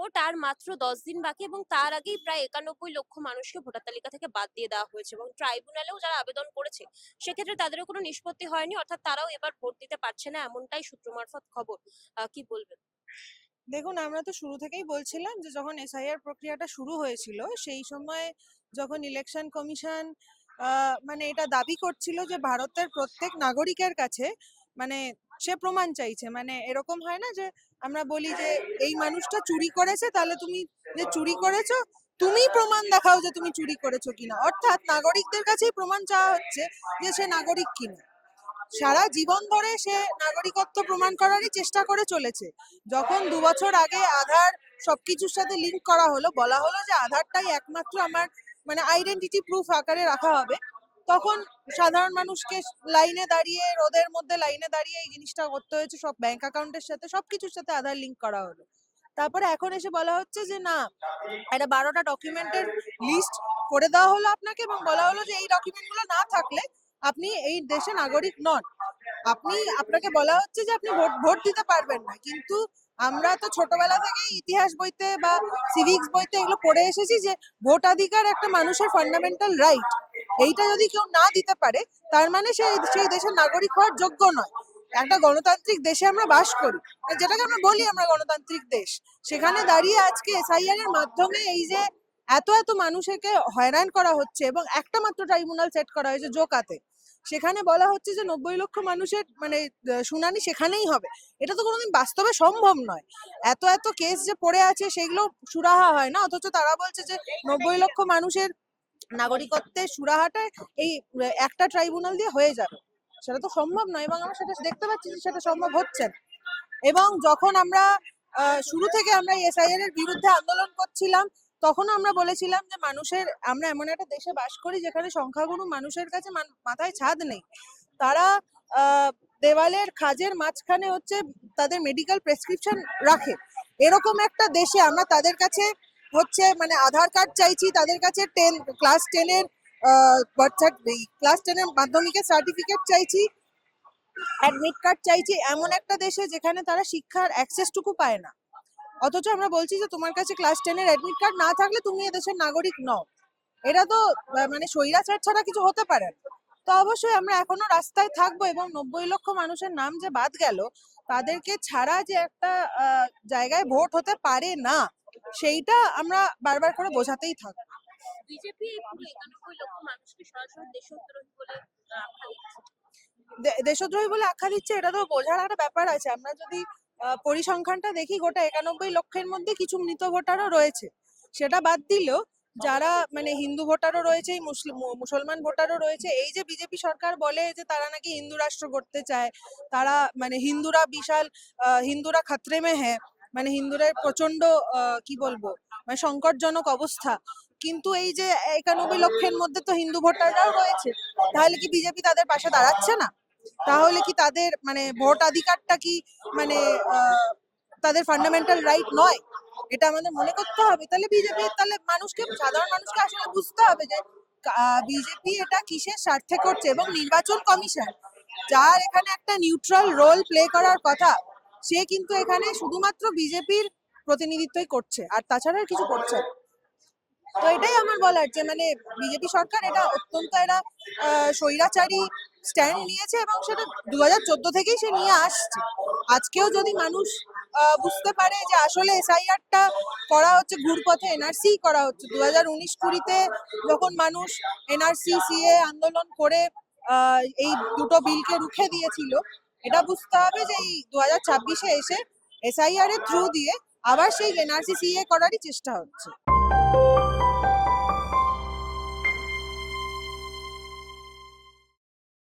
Vote আর মাত্র 10 দিন বাকি এবং তার আগেই প্রায় 91 লক্ষ মানুষকে ভোটার তালিকা থেকে বাদ দিয়ে দেওয়া হয়েছে এবং ট্রাইব্যুনালেও যারা আবেদন করেছে সেক্ষেত্রে তাদেরও কোনো নিষ্পত্তি হয়নি, অর্থাৎ তারাও এবার ভোট দিতে পারছে না, এমনটাই সূত্র মারফত খবর। কি বলবেন? দেখুন, আমরা তো শুরু থেকেই বলছিলাম যে যখন এসআইআর প্রক্রিয়াটা শুরু হয়েছিল সেই সময় যখন ইলেকশন কমিশন মানে এটা দাবি করছিল যে ভারতের প্রত্যেক নাগরিকের কাছে মানে সে প্রমাণ চাইছে, মানে এরকম হয় না যে আমরা বলি যে এই মানুষটা চুরি করেছে, তাহলে তুমি যে চুরি করেছো তুমি প্রমাণ দেখাও যে তুমি চুরি করেছো কিনা, অর্থাৎ নাগরিকদের কাছেই প্রমাণ চাওয়া হচ্ছে যে সে নাগরিক কিনা। সারা জীবন ধরে সে নাগরিকত্ব প্রমাণ করারই চেষ্টা করে চলেছে। যখন 2 বছর আগে আধার সবকিছুর সাথে লিংক করা হলো, বলা হলো যে আধারটাই একমাত্র আমার মানে আইডেন্টিটি প্রুফ আকারে রাখা হবে, তখন সাধারণ মানুষকে লাইনে দাঁড়িয়ে, রোদের মধ্যে লাইনে দাঁড়িয়ে এই জিনিসটা করতে হয়েছে। সব ব্যাংক অ্যাকাউন্টের সাথে সবকিছুর সাথে আধার লিংক করা হলো। তারপরে এখন এসে বলা হচ্ছে যে না, একটা 12টা ডকুমেন্টের লিস্ট করে দেওয়া হলো আপনাকে এবং বলা হলো যে এই ডকুমেন্টগুলো না থাকলে আপনি এই দেশে নাগরিক নন। আপনাকে বলা হচ্ছে যে আপনি ভোট ভোট দিতে পারবেন না, কিন্তু আমরা তো ছোটবেলা থেকেই ইতিহাস বইতে বা সিভিক্স বইতে এগুলো পড়ে এসেছি যে ভোটাধিকার একটা মানুষের ফান্ডামেন্টাল রাইট। এইটা যদি কেউ না দিতে পারে তার মানে সেই দেশের নাগরিক হওয়ার যোগ্য নয়। একটা গণতান্ত্রিক দেশে আমরা বাস করি, যেটাকে আমরা বলি আমরা গণতান্ত্রিক দেশ, সেখানে দাঁড়িয়ে আজকে এসআইআর এর মাধ্যমে এই যে এত এত মানুষকে হয়রান করা হচ্ছে এবং একটা মাত্র ট্রাইব্যুনাল সেট করা হয়েছে জোকাতে, সেখানে বলা হচ্ছে যে 90 লক্ষ মানুষের মানে শুনানি সেখানেই হবে। এটা তো কোনোদিন বাস্তবে সম্ভব নয়। এত এত কেস যে পড়ে আছে সেগুলো সুরাহা হয় না, অথচ তারা বলছে যে 90 লক্ষ মানুষের নাগরিকত্বের সুরাহাটা এই একটা ট্রাইব্যুনাল দিয়ে হয়ে যাবে। সেটা তো সম্ভব নয় এবং আমরা সেটা দেখতে পাচ্ছি যে সেটা সম্ভব হচ্ছে না। এবং যখন আমরা শুরু থেকে আমরা এসআইআর এর বিরুদ্ধে আন্দোলন করছিলাম, তখনও আমরা বলেছিলাম যে আমরা এমন একটা দেশে বাস করি যেখানে সংখ্যাগুরু মানুষের কাছে মাথায় ছাদ নেই। তারা দেওয়ালের খাজের মাঝখানে হচ্ছে তাদের মেডিকেল প্রেসক্রিপশন রাখে। এরকম একটা দেশে আমরা তাদের কাছে হচ্ছে মানে আধার কার্ড চাইছি, তাদের কাছে ক্লাস 10-এর মাধ্যমিকের সার্টিফিকেট চাইছি, অ্যাডমিট কার্ড চাইছি, এমন একটা দেশে যেখানে তারা শিক্ষার অ্যাক্সেসটুকু পায় না। অথচ আমরা বলছি যে তোমার কাছে ক্লাস 10-এর অ্যাডমিট কার্ড না থাকলে তুমি এদেশের নাগরিক নও। এটা তো মানে স্বৈরাচার ছাড়া কিছু হতে পারে না। তো অবশ্যই আমরা এখনো রাস্তায় থাকবো এবং 90 লক্ষ মানুষের নাম যে বাদ গেল, তাদেরকে ছাড়া যে একটা জায়গায় ভোট হতে পারে না, সেইটা আমরা বারবার করে বোঝাতেই থাকবো। বিজেপি এই পুরো 91 লক্ষ মানুষকে সরাসরি দেশদ্রোহী বলে আখ্যা দিচ্ছে। দেশদ্রোহী বলে আখ্যা দিচ্ছে, এটা তো বোঝার একটা ব্যাপার আছে। আমরা যদি পরিসংখ্যানটা দেখি, গোটা 91 লক্ষের মধ্যে কিছু মৃত ভোটারও রয়েছে। সেটা বাদ দিলেও যারা মানে হিন্দু ভোটারও রয়েছে, মুসলমান ভোটারও রয়েছে। এই যে বিজেপি সরকার বলে যে তারা নাকি হিন্দু রাষ্ট্র করতে চায়, তারা মানে হিন্দুরা খাতরে মে হ্যাঁ, মানে হিন্দুদের প্রচন্ড কি বলবো মানে সংকটজনক অবস্থা, কিন্তু এই যে 91 লক্ষের মধ্যে তো হিন্দু ভোটাররাও রয়েছে। তাহলে কি বিজেপি তাদের পাশে দাঁড়াচ্ছে না? তাহলে কি তাদের মানে ভোটাধিকারটা কি মানে তাদের ফান্ডামেন্টাল রাইট নয়? এটা আমাদের মনে করতে হবে। তাহলে সাধারণ মানুষকে আসলে বুঝতে হবে যে বিজেপি এটা কিসের স্বার্থে করছে। এবং নির্বাচন কমিশন, যার এখানে একটা নিউট্রাল রোল প্লে করার কথা, সে কিন্তু এখানে শুধুমাত্র বিজেপির প্রতিনিধিত্বই করছে, আর তাছাড়া আর কিছু করছে না। তো এটাই আমার বলার যে মানে বিজেপি সরকার এটা অত্যন্ত এরা স্বৈরাচারী স্ট্যান্ড নিয়েছে এবং সেটা 2014 থেকেই সে নিয়ে আসছে। আজকেও যদি মানুষ বুঝতে পারে যে আসলে এসআইআরটা করা হচ্ছে ঘুরপথে, এনআরসি করা হচ্ছে। 2019-20 যখন মানুষ এনআরসি সিএ আন্দোলন করে এই দুটো বিলকে রুখে দিয়েছিল, এটা বুঝতে হবে যে এই 2026-এ এসে এসআইআর এর থ্রু দিয়ে আবার সেই এনআরসি সিএ করারই চেষ্টা হচ্ছে।